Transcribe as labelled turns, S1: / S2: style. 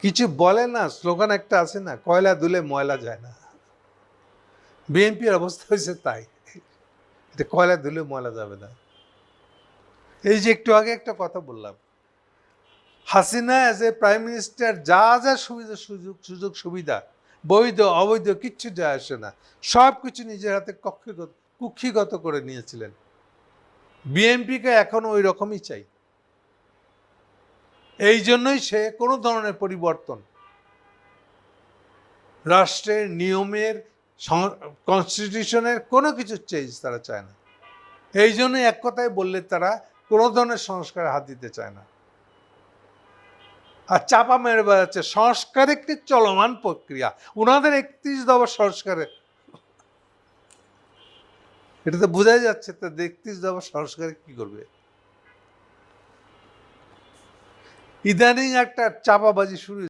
S1: কিছু বলে না, স্লোগান একটা আছে না, কয়লা দুলে ময়লা যায় না। বিএনপির অবস্থা হয়েছে তাই, এটা কয়লা দুলে ময়লা যাবে না। এই যে একটু আগে একটা কথা বললাম, Hasina as a prime minister যা যা সুযোগ সুবিধা বৈধ অবৈধ কিচ্ছু যায় আসে না, সব কিছু নিজের হাতে কুক্ষিগত করে নিয়েছিলেন। বিএনপিকে এখন ওই রকমই চাই। এই জন্যই সে কোনো ধরনের পরিবর্তন, রাষ্ট্রের নিয়মের, কনস্টিটিউশনের কোনো কিছু চেঞ্জ তারা চায় না। এই জন্যই এক কথায় বললে তারা কোনো ধরনের সংস্কারে হাত দিতে চায় না, আর চাপা মেরে বেড়াচ্ছে। সংস্কার একটি চলমান প্রক্রিয়া, ওনাদের 31 দফা সংস্কারে, এটা তো বোঝাই যাচ্ছে। তো 31 দফা সংস্কারে কি করবে? ইদানিং একটা চাপাবাজি শুরু